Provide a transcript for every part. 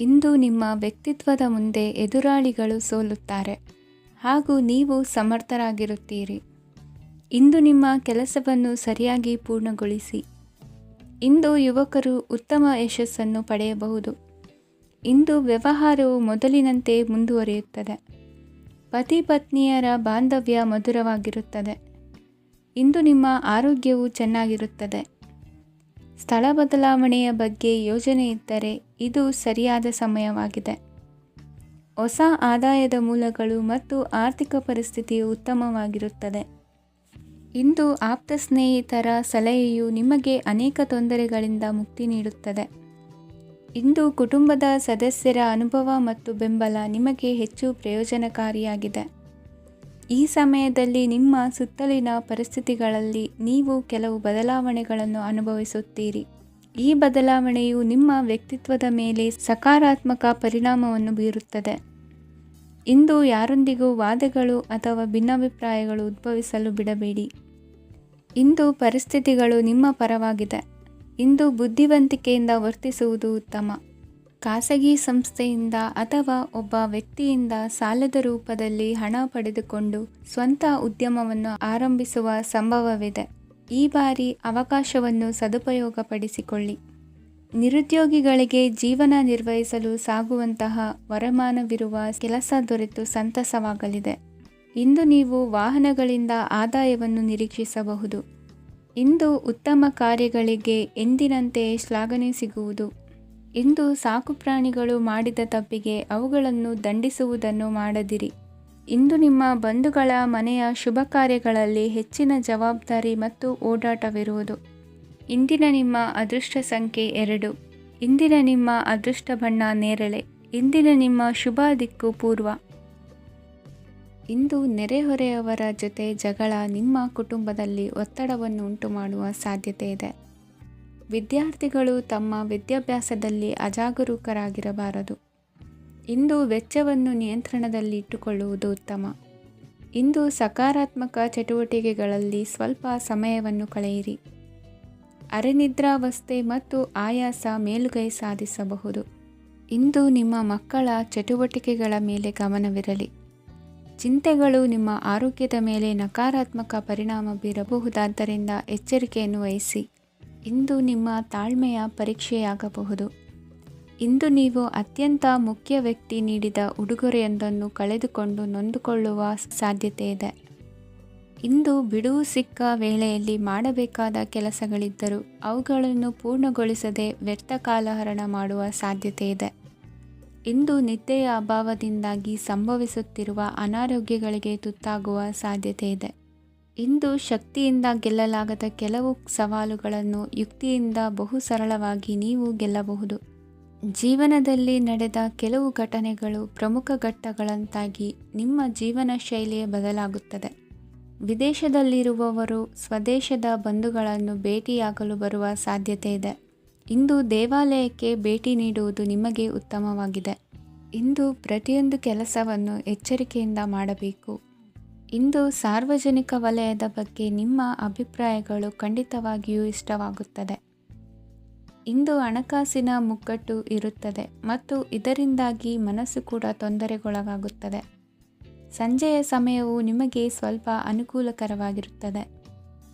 ಇಂದು ನಿಮ್ಮ ವ್ಯಕ್ತಿತ್ವದ ಮುಂದೆ ಎದುರಾಳಿಗಳು ಸೋಲುತ್ತಾರೆ ಹಾಗೂ ನೀವು ಸಮರ್ಥರಾಗಿರುತ್ತೀರಿ. ಇಂದು ನಿಮ್ಮ ಕೆಲಸವನ್ನು ಸರಿಯಾಗಿ ಪೂರ್ಣಗೊಳಿಸಿ. ಇಂದು ಯುವಕರು ಉತ್ತಮ ಯಶಸ್ಸನ್ನು ಪಡೆಯಬಹುದು. ಇಂದು ವ್ಯವಹಾರವು ಮೊದಲಿನಂತೆ ಮುಂದುವರಿಯುತ್ತದೆ. ಪತಿ ಪತ್ನಿಯರ ಬಾಂಧವ್ಯ ಮಧುರವಾಗಿರುತ್ತದೆ. ಇಂದು ನಿಮ್ಮ ಆರೋಗ್ಯವು ಚೆನ್ನಾಗಿರುತ್ತದೆ. ಸ್ಥಳ ಬದಲಾವಣೆಯ ಬಗ್ಗೆ ಯೋಜನೆ ಇದ್ದರೆ ಇದು ಸರಿಯಾದ ಸಮಯವಾಗಿದೆ. ಹೊಸ ಆದಾಯದ ಮೂಲಗಳು ಮತ್ತು ಆರ್ಥಿಕ ಪರಿಸ್ಥಿತಿಯು ಉತ್ತಮವಾಗಿರುತ್ತದೆ. ಇಂದು ಆಪ್ತ ಸ್ನೇಹಿತರ ಸಲಹೆಯು ನಿಮಗೆ ಅನೇಕ ತೊಂದರೆಗಳಿಂದ ಮುಕ್ತಿ ನೀಡುತ್ತದೆ. ಇಂದು ಕುಟುಂಬದ ಸದಸ್ಯರ ಅನುಭವ ಮತ್ತು ಬೆಂಬಲ ನಿಮಗೆ ಹೆಚ್ಚು ಪ್ರಯೋಜನಕಾರಿಯಾಗಿದೆ. ಈ ಸಮಯದಲ್ಲಿ ನಿಮ್ಮ ಸುತ್ತಲಿನ ಪರಿಸ್ಥಿತಿಗಳಲ್ಲಿ ನೀವು ಕೆಲವು ಬದಲಾವಣೆಗಳನ್ನು ಅನುಭವಿಸುತ್ತೀರಿ. ಈ ಬದಲಾವಣೆಯು ನಿಮ್ಮ ವ್ಯಕ್ತಿತ್ವದ ಮೇಲೆ ಸಕಾರಾತ್ಮಕ ಪರಿಣಾಮವನ್ನು ಬೀರುತ್ತದೆ. ಇಂದು ಯಾರೊಂದಿಗೂ ವಾದಗಳು ಅಥವಾ ಭಿನ್ನಾಭಿಪ್ರಾಯಗಳು ಉದ್ಭವಿಸಲು ಬಿಡಬೇಡಿ. ಇಂದು ಪರಿಸ್ಥಿತಿಗಳು ನಿಮ್ಮ ಪರವಾಗಿದೆ. ಇಂದು ಬುದ್ಧಿವಂತಿಕೆಯಿಂದ ವರ್ತಿಸುವುದು ಉತ್ತಮ. ಖಾಸಗಿ ಸಂಸ್ಥೆಯಿಂದ ಅಥವಾ ಒಬ್ಬ ವ್ಯಕ್ತಿಯಿಂದ ಸಾಲದ ರೂಪದಲ್ಲಿ ಹಣ ಪಡೆದುಕೊಂಡು ಸ್ವಂತ ಉದ್ಯಮವನ್ನು ಆರಂಭಿಸುವ ಸಂಭವವಿದೆ. ಈ ಬಾರಿ ಅವಕಾಶವನ್ನು ಸದುಪಯೋಗಪಡಿಸಿಕೊಳ್ಳಿ. ನಿರುದ್ಯೋಗಿಗಳಿಗೆ ಜೀವನ ನಿರ್ವಹಿಸಲು ಸಾಗುವಂತಹ ವರಮಾನವಿರುವ ಕೆಲಸ ದೊರೆತು ಸಂತಸವಾಗಲಿದೆ. ಇಂದು ನೀವು ವಾಹನಗಳಿಂದ ಆದಾಯವನ್ನು ನಿರೀಕ್ಷಿಸಬಹುದು. ಇಂದು ಉತ್ತಮ ಕಾರ್ಯಗಳಿಗೆ ಎಂದಿನಂತೆಯೇ ಶ್ಲಾಘನೆ ಸಿಗುವುದು. ಇಂದು ಸಾಕುಪ್ರಾಣಿಗಳು ಮಾಡಿದ ತಪ್ಪಿಗೆ ಅವುಗಳನ್ನು ದಂಡಿಸುವುದನ್ನು ಮಾಡದಿರಿ. ಇಂದು ನಿಮ್ಮ ಬಂಧುಗಳ ಮನೆಯ ಶುಭ ಕಾರ್ಯಗಳಲ್ಲಿ ಹೆಚ್ಚಿನ ಜವಾಬ್ದಾರಿ ಮತ್ತು ಓಡಾಟವಿರುವುದು. ಇಂದಿನ ನಿಮ್ಮ ಅದೃಷ್ಟ ಸಂಖ್ಯೆ 2. ಇಂದಿನ ನಿಮ್ಮ ಅದೃಷ್ಟ ಬಣ್ಣ ನೇರಳೆ. ಇಂದಿನ ನಿಮ್ಮ ಶುಭ ದಿಕ್ಕು ಪೂರ್ವ. ಇಂದು ನೆರೆಹೊರೆಯವರ ಜೊತೆ ಜಗಳ ನಿಮ್ಮ ಕುಟುಂಬದಲ್ಲಿ ಒತ್ತಡವನ್ನು ಉಂಟುಮಾಡುವ ಸಾಧ್ಯತೆ ಇದೆ. ವಿದ್ಯಾರ್ಥಿಗಳು ತಮ್ಮ ವಿದ್ಯಾಭ್ಯಾಸದಲ್ಲಿ ಅಜಾಗರೂಕರಾಗಿರಬಾರದು. ಇಂದು ವೆಚ್ಚವನ್ನು ನಿಯಂತ್ರಣದಲ್ಲಿ ಇಟ್ಟುಕೊಳ್ಳುವುದು ಉತ್ತಮ. ಇಂದು ಸಕಾರಾತ್ಮಕ ಚಟುವಟಿಕೆಗಳಲ್ಲಿ ಸ್ವಲ್ಪ ಸಮಯವನ್ನು ಕಳೆಯಿರಿ. ಅರೆನಿದ್ರಾವಸ್ಥೆ ಮತ್ತು ಆಯಾಸ ಮೇಲುಗೈ ಸಾಧಿಸಬಹುದು. ಇಂದು ನಿಮ್ಮ ಮಕ್ಕಳ ಚಟುವಟಿಕೆಗಳ ಮೇಲೆ ಗಮನವಿರಲಿ. ಚಿಂತೆಗಳು ನಿಮ್ಮ ಆರೋಗ್ಯದ ಮೇಲೆ ನಕಾರಾತ್ಮಕ ಪರಿಣಾಮ ಬೀರಬಹುದಾದ್ದರಿಂದ ಎಚ್ಚರಿಕೆಯನ್ನು ವಹಿಸಿ. ಇಂದು ನಿಮ್ಮ ತಾಳ್ಮೆಯ ಪರೀಕ್ಷೆಯಾಗಬಹುದು. ಇಂದು ನೀವು ಅತ್ಯಂತ ಮುಖ್ಯ ವ್ಯಕ್ತಿ ನೀಡಿದ ಉಡುಗೊರೆಯೊಂದನ್ನು ಕಳೆದುಕೊಂಡು ನೊಂದುಕೊಳ್ಳುವ ಸಾಧ್ಯತೆ ಇದೆ. ಇಂದು ಬಿಡುವು ಸಿಕ್ಕ ವೇಳೆಯಲ್ಲಿ ಮಾಡಬೇಕಾದ ಕೆಲಸಗಳಿದ್ದರೂ ಅವುಗಳನ್ನು ಪೂರ್ಣಗೊಳಿಸದೆ ವ್ಯರ್ಥ ಕಾಲಹರಣ ಮಾಡುವ ಸಾಧ್ಯತೆ ಇದೆ. ಇಂದು ನಿದ್ದೆಯ ಅಭಾವದಿಂದಾಗಿ ಸಂಭವಿಸುತ್ತಿರುವ ಅನಾರೋಗ್ಯಗಳಿಗೆ ತುತ್ತಾಗುವ ಸಾಧ್ಯತೆ ಇದೆ. ಇಂದು ಶಕ್ತಿಯಿಂದ ಗೆಲ್ಲಲಾಗದ ಕೆಲವು ಸವಾಲುಗಳನ್ನು ಯುಕ್ತಿಯಿಂದ ಬಹು ಸರಳವಾಗಿ ನೀವು ಗೆಲ್ಲಬಹುದು. ಜೀವನದಲ್ಲಿ ನಡೆದ ಕೆಲವು ಘಟನೆಗಳು ಪ್ರಮುಖ ಘಟ್ಟಗಳಂತಾಗಿ ನಿಮ್ಮ ಜೀವನ ಶೈಲಿಯೇ ಬದಲಾಗುತ್ತದೆ. ವಿದೇಶದಲ್ಲಿರುವವರು ಸ್ವದೇಶದ ಬಂಧುಗಳನ್ನು ಭೇಟಿಯಾಗಲು ಬರುವ ಸಾಧ್ಯತೆ ಇದೆ. ಇಂದು ದೇವಾಲಯಕ್ಕೆ ಭೇಟಿ ನೀಡುವುದು ನಿಮಗೆ ಉತ್ತಮವಾಗಿದೆ. ಇಂದು ಪ್ರತಿಯೊಂದು ಕೆಲಸವನ್ನು ಎಚ್ಚರಿಕೆಯಿಂದ ಮಾಡಬೇಕು. ಇಂದು ಸಾರ್ವಜನಿಕ ವಲಯದ ಬಗ್ಗೆ ನಿಮ್ಮ ಅಭಿಪ್ರಾಯಗಳು ಖಂಡಿತವಾಗಿಯೂ ಇಷ್ಟವಾಗುತ್ತದೆ. ಇಂದು ಹಣಕಾಸಿನ ಮುಗ್ಗಟ್ಟು ಇರುತ್ತದೆ ಮತ್ತು ಇದರಿಂದಾಗಿ ಮನಸ್ಸು ಕೂಡ ತೊಂದರೆಗೊಳಗಾಗುತ್ತದೆ. ಸಂಜೆಯ ಸಮಯವು ನಿಮಗೆ ಸ್ವಲ್ಪ ಅನುಕೂಲಕರವಾಗಿರುತ್ತದೆ.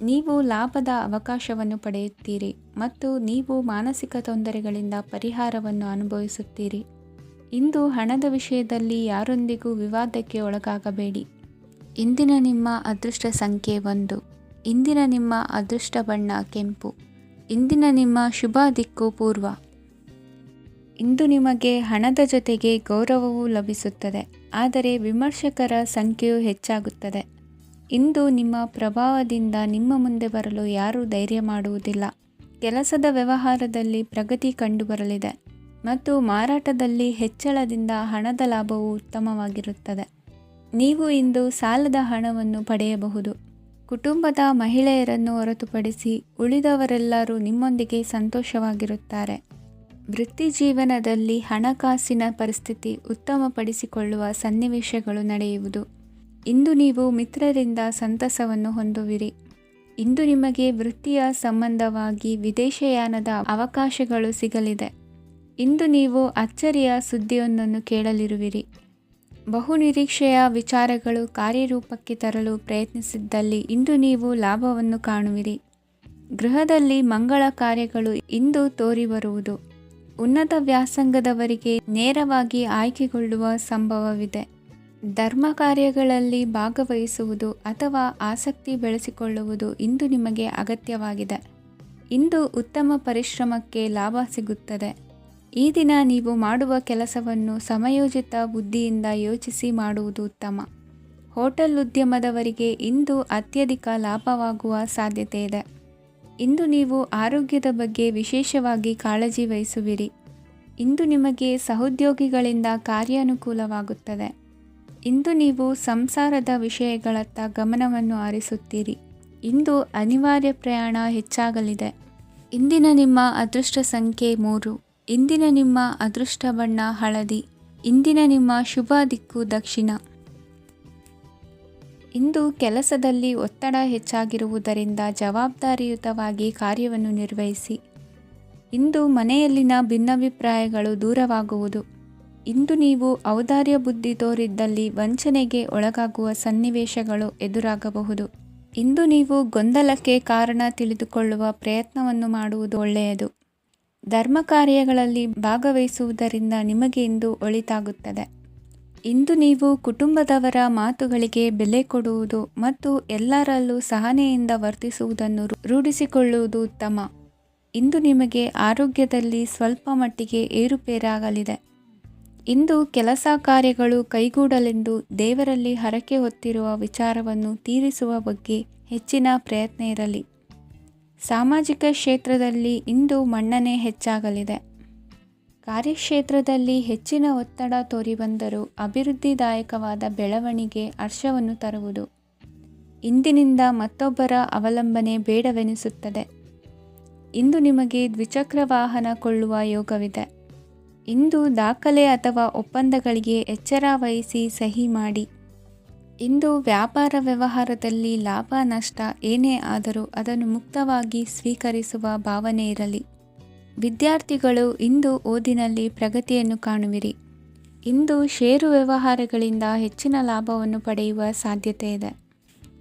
ನೀವು ಲಾಭದ ಅವಕಾಶವನ್ನು ಪಡೆಯುತ್ತೀರಿ ಮತ್ತು ನೀವು ಮಾನಸಿಕ ತೊಂದರೆಗಳಿಂದ ಪರಿಹಾರವನ್ನು ಅನುಭವಿಸುತ್ತೀರಿ. ಇಂದು ಹಣದ ವಿಷಯದಲ್ಲಿ ಯಾರೊಂದಿಗೂ ವಿವಾದಕ್ಕೆ ಒಳಗಾಗಬೇಡಿ. ಇಂದಿನ ನಿಮ್ಮ ಅದೃಷ್ಟ ಸಂಖ್ಯೆ 1. ಇಂದಿನ ನಿಮ್ಮ ಅದೃಷ್ಟ ಬಣ್ಣ ಕೆಂಪು. ಇಂದಿನ ನಿಮ್ಮ ಶುಭ ದಿಕ್ಕು ಪೂರ್ವ. ಇಂದು ನಿಮಗೆ ಹಣದ ಜೊತೆಗೆ ಗೌರವವೂ ಲಭಿಸುತ್ತದೆ, ಆದರೆ ವಿಮರ್ಶಕರ ಸಂಖ್ಯೆಯು ಹೆಚ್ಚಾಗುತ್ತದೆ. ಇಂದು ನಿಮ್ಮ ಪ್ರಭಾವದಿಂದ ನಿಮ್ಮ ಮುಂದೆ ಬರಲು ಯಾರೂ ಧೈರ್ಯ ಮಾಡುವುದಿಲ್ಲ. ಕೆಲಸದ ವ್ಯವಹಾರದಲ್ಲಿ ಪ್ರಗತಿ ಕಂಡುಬರಲಿದೆ ಮತ್ತು ಮಾರಾಟದಲ್ಲಿ ಹೆಚ್ಚಳದಿಂದ ಹಣದ ಲಾಭವು ಉತ್ತಮವಾಗಿರುತ್ತದೆ. ನೀವು ಇಂದು ಸಾಲದ ಹಣವನ್ನು ಪಡೆಯಬಹುದು. ಕುಟುಂಬದ ಮಹಿಳೆಯರನ್ನು ಹೊರತುಪಡಿಸಿ ಉಳಿದವರೆಲ್ಲರೂ ನಿಮ್ಮೊಂದಿಗೆ ಸಂತೋಷವಾಗಿರುತ್ತಾರೆ. ವೃತ್ತಿ ಜೀವನದಲ್ಲಿ ಹಣಕಾಸಿನ ಪರಿಸ್ಥಿತಿ ಉತ್ತಮಪಡಿಸಿಕೊಳ್ಳುವ ಸನ್ನಿವೇಶಗಳು ನಡೆಯುವುದು. ಇಂದು ನೀವು ಮಿತ್ರರಿಂದ ಸಂತಸವನ್ನು ಹೊಂದುವಿರಿ. ಇಂದು ನಿಮಗೆ ವೃತ್ತಿಯ ಸಂಬಂಧವಾಗಿ ವಿದೇಶಯಾನದ ಅವಕಾಶಗಳು ಸಿಗಲಿದೆ. ಇಂದು ನೀವು ಅಚ್ಚರಿಯ ಸುದ್ದಿಯೊಂದನ್ನು ಕೇಳಲಿರುವಿರಿ. ಬಹುನಿರೀಕ್ಷೆಯ ವಿಚಾರಗಳು ಕಾರ್ಯರೂಪಕ್ಕೆ ತರಲು ಪ್ರಯತ್ನಿಸಿದ್ದಲ್ಲಿ ಇಂದು ನೀವು ಲಾಭವನ್ನು ಕಾಣುವಿರಿ. ಗೃಹದಲ್ಲಿ ಮಂಗಳ ಕಾರ್ಯಗಳು ಇಂದು ತೋರಿಬರುವುದು. ಉನ್ನತ ವ್ಯಾಸಂಗದವರಿಗೆ ನೇರವಾಗಿ ಆಯ್ಕೆಗೊಳ್ಳುವ ಸಂಭವವಿದೆ. ಧರ್ಮ ಕಾರ್ಯಗಳಲ್ಲಿ ಭಾಗವಹಿಸುವುದು ಅಥವಾ ಆಸಕ್ತಿ ಬೆಳೆಸಿಕೊಳ್ಳುವುದು ಇಂದು ನಿಮಗೆ ಅಗತ್ಯವಾಗಿದೆ. ಇಂದು ಉತ್ತಮ ಪರಿಶ್ರಮಕ್ಕೆ ಲಾಭ ಸಿಗುತ್ತದೆ. ಈ ದಿನ ನೀವು ಮಾಡುವ ಕೆಲಸವನ್ನು ಸಮಯೋಚಿತ ಬುದ್ಧಿಯಿಂದ ಯೋಚಿಸಿ ಮಾಡುವುದು ಉತ್ತಮ. ಹೋಟೆಲ್ ಉದ್ಯಮದವರಿಗೆ ಇಂದು ಅತ್ಯಧಿಕ ಲಾಭವಾಗುವ ಸಾಧ್ಯತೆ ಇದೆ. ಇಂದು ನೀವು ಆರೋಗ್ಯದ ಬಗ್ಗೆ ವಿಶೇಷವಾಗಿ ಕಾಳಜಿ ವಹಿಸುವಿರಿ. ಇಂದು ನಿಮಗೆ ಸಹೋದ್ಯೋಗಿಗಳಿಂದ ಕಾರ್ಯಾನುಕೂಲವಾಗುತ್ತದೆ. ಇಂದು ನೀವು ಸಂಸಾರದ ವಿಷಯಗಳತ್ತ ಗಮನವನ್ನು ಹರಿಸುತ್ತೀರಿ. ಇಂದು ಅನಿವಾರ್ಯ ಪ್ರಯಾಣ ಹೆಚ್ಚಾಗಲಿದೆ. ಇಂದಿನ ನಿಮ್ಮ ಅದೃಷ್ಟ ಸಂಖ್ಯೆ 3. ಇಂದಿನ ನಿಮ್ಮ ಅದೃಷ್ಟ ಬಣ್ಣ ಹಳದಿ. ಇಂದಿನ ನಿಮ್ಮ ಶುಭ ದಿಕ್ಕು ದಕ್ಷಿಣ. ಇಂದು ಕೆಲಸದಲ್ಲಿ ಒತ್ತಡ ಹೆಚ್ಚಾಗಿರುವುದರಿಂದ ಜವಾಬ್ದಾರಿಯುತವಾಗಿ ಕಾರ್ಯವನ್ನು ನಿರ್ವಹಿಸಿ. ಇಂದು ಮನೆಯಲ್ಲಿನ ಭಿನ್ನಾಭಿಪ್ರಾಯಗಳು ದೂರವಾಗುವುದು. ಇಂದು ನೀವು ಔದಾರ್ಯ ಬುದ್ಧಿ ತೋರಿದ್ದಲ್ಲಿ ವಂಚನೆಗೆ ಒಳಗಾಗುವ ಸನ್ನಿವೇಶಗಳು ಎದುರಾಗಬಹುದು. ಇಂದು ನೀವು ಗೊಂದಲಕ್ಕೆ ಕಾರಣ ತಿಳಿದುಕೊಳ್ಳುವ ಪ್ರಯತ್ನವನ್ನು ಮಾಡುವುದು ಒಳ್ಳೆಯದು. ಧರ್ಮ ಕಾರ್ಯಗಳಲ್ಲಿ ಭಾಗವಹಿಸುವುದರಿಂದ ನಿಮಗೆ ಇಂದು ಒಳಿತಾಗುತ್ತದೆ. ಇಂದು ನೀವು ಕುಟುಂಬದವರ ಮಾತುಗಳಿಗೆ ಬೆಲೆ ಕೊಡುವುದು ಮತ್ತು ಎಲ್ಲರಲ್ಲೂ ಸಹನೆಯಿಂದ ವರ್ತಿಸುವುದನ್ನು ರೂಢಿಸಿಕೊಳ್ಳುವುದು ಉತ್ತಮ. ಇಂದು ನಿಮಗೆ ಆರೋಗ್ಯದಲ್ಲಿ ಸ್ವಲ್ಪ ಮಟ್ಟಿಗೆ ಏರುಪೇರಾಗಲಿದೆ. ಇಂದು ಕೆಲಸ ಕಾರ್ಯಗಳು ಕೈಗೂಡಲೆಂದು ದೇವರಲ್ಲಿ ಹರಕೆ ಹೊತ್ತಿರುವ ವಿಚಾರವನ್ನು ತೀರಿಸುವ ಬಗ್ಗೆ ಹೆಚ್ಚಿನ ಪ್ರಯತ್ನ ಇರಲಿ. ಸಾಮಾಜಿಕ ಕ್ಷೇತ್ರದಲ್ಲಿ ಇಂದು ಮನ್ನಣೆ ಹೆಚ್ಚಾಗಲಿದೆ. ಕಾರ್ಯಕ್ಷೇತ್ರದಲ್ಲಿ ಹೆಚ್ಚಿನ ಒತ್ತಡ ತೋರಿಬಂದರೂ ಅಭಿವೃದ್ಧಿದಾಯಕವಾದ ಬೆಳವಣಿಗೆ ಹರ್ಷವನ್ನು ತರುವುದು. ಇಂದಿನಿಂದ ಮತ್ತೊಬ್ಬರ ಅವಲಂಬನೆ ಬೇಡವೆನಿಸುತ್ತದೆ. ಇಂದು ನಿಮಗೆ ದ್ವಿಚಕ್ರ ವಾಹನ ಕೊಳ್ಳುವ ಯೋಗವಿದೆ. ಇಂದು ದಾಖಲೆ ಅಥವಾ ಒಪ್ಪಂದಗಳಿಗೆ ಎಚ್ಚರ ವಹಿಸಿ ಸಹಿ ಮಾಡಿ. ಇಂದು ವ್ಯಾಪಾರ ವ್ಯವಹಾರದಲ್ಲಿ ಲಾಭ ನಷ್ಟ ಏನೇ ಆದರೂ ಅದನ್ನು ಮುಕ್ತವಾಗಿ ಸ್ವೀಕರಿಸುವ ಭಾವನೆ ಇರಲಿ. ವಿದ್ಯಾರ್ಥಿಗಳು ಇಂದು ಓದಿನಲ್ಲಿ ಪ್ರಗತಿಯನ್ನು ಕಾಣುವಿರಿ. ಇಂದು ಷೇರು ವ್ಯವಹಾರಗಳಿಂದ ಹೆಚ್ಚಿನ ಲಾಭವನ್ನು ಪಡೆಯುವ ಸಾಧ್ಯತೆ ಇದೆ.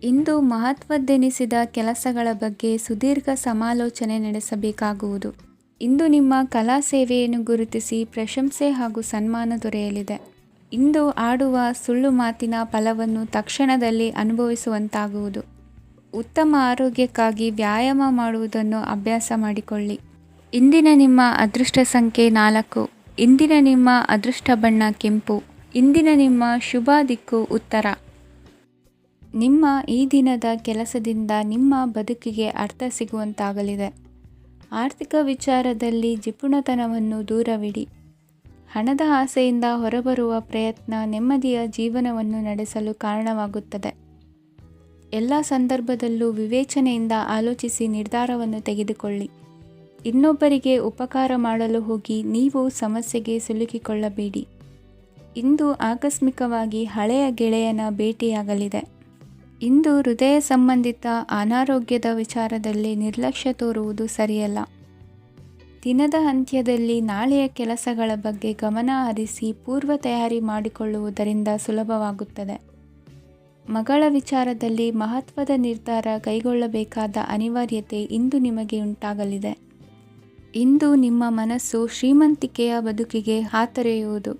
ಇಂದು ಮಹತ್ವದ್ದೆನಿಸಿದ ಕೆಲಸಗಳ ಬಗ್ಗೆ ಸುದೀರ್ಘ ಸಮಾಲೋಚನೆ ನಡೆಸಬೇಕಾಗುವುದು. ಇಂದು ನಿಮ್ಮ ಕಲಾ ಸೇವೆಯನ್ನು ಗುರುತಿಸಿ ಪ್ರಶಂಸೆ ಹಾಗೂ ಸನ್ಮಾನ ದೊರೆಯಲಿದೆ. ಇಂದು ಆಡುವ ಸುಳ್ಳು ಮಾತಿನ ಫಲವನ್ನು ತಕ್ಷಣದಲ್ಲಿ ಅನುಭವಿಸುವಂತಾಗುವುದು. ಉತ್ತಮ ಆರೋಗ್ಯಕ್ಕಾಗಿ ವ್ಯಾಯಾಮ ಮಾಡುವುದನ್ನು ಅಭ್ಯಾಸ ಮಾಡಿಕೊಳ್ಳಿ. ಇಂದಿನ ನಿಮ್ಮ ಅದೃಷ್ಟ ಸಂಖ್ಯೆ 4. ಇಂದಿನ ನಿಮ್ಮ ಅದೃಷ್ಟ ಬಣ್ಣ ಕೆಂಪು. ಇಂದಿನ ನಿಮ್ಮ ಶುಭ ದಿಕ್ಕು ಉತ್ತರ. ನಿಮ್ಮ ಈ ದಿನದ ಕೆಲಸದಿಂದ ನಿಮ್ಮ ಬದುಕಿಗೆ ಅರ್ಥ ಸಿಗುವಂತಾಗಲಿದೆ. ಆರ್ಥಿಕ ವಿಚಾರದಲ್ಲಿ ಜಿಪುಣತನವನ್ನು ದೂರವಿಡಿ. ಹಣದ ಆಸೆಯಿಂದ ಹೊರಬರುವ ಪ್ರಯತ್ನ ನೆಮ್ಮದಿಯ ಜೀವನವನ್ನು ನಡೆಸಲು ಕಾರಣವಾಗುತ್ತದೆ. ಎಲ್ಲ ಸಂದರ್ಭದಲ್ಲೂ ವಿವೇಚನೆಯಿಂದ ಆಲೋಚಿಸಿ ನಿರ್ಧಾರವನ್ನು ತೆಗೆದುಕೊಳ್ಳಿ. ಇನ್ನೊಬ್ಬರಿಗೆ ಉಪಕಾರ ಮಾಡಲು ಹೋಗಿ ನೀವು ಸಮಸ್ಯೆಗೆ ಸಿಲುಕಿಕೊಳ್ಳಬೇಡಿ. ಇಂದು ಆಕಸ್ಮಿಕವಾಗಿ ಹಳೆಯ ಗೆಳೆಯನ ಭೇಟಿಯಾಗಲಿದೆ. ಇಂದು ಹೃದಯ ಸಂಬಂಧಿತ ಅನಾರೋಗ್ಯದ ವಿಚಾರದಲ್ಲಿ ನಿರ್ಲಕ್ಷ್ಯ ತೋರುವುದು ಸರಿಯಲ್ಲ. ದಿನದ ಅಂತ್ಯದಲ್ಲಿ ನಾಳೆಯ ಕೆಲಸಗಳ ಬಗ್ಗೆ ಗಮನ ಹರಿಸಿ ಪೂರ್ವ ತಯಾರಿ ಮಾಡಿಕೊಳ್ಳುವುದರಿಂದ ಸುಲಭವಾಗುತ್ತದೆ. ಮಗಳ ವಿಚಾರದಲ್ಲಿ ಮಹತ್ವದ ನಿರ್ಧಾರ ಕೈಗೊಳ್ಳಬೇಕಾದ ಅನಿವಾರ್ಯತೆ ಇಂದು ನಿಮಗೆ ಉಂಟಾಗಲಿದೆ. ಇಂದು ನಿಮ್ಮ ಮನಸ್ಸು ಶ್ರೀಮಂತಿಕೆಯ ಬದುಕಿಗೆ ಹಾತೊರೆಯುವುದು.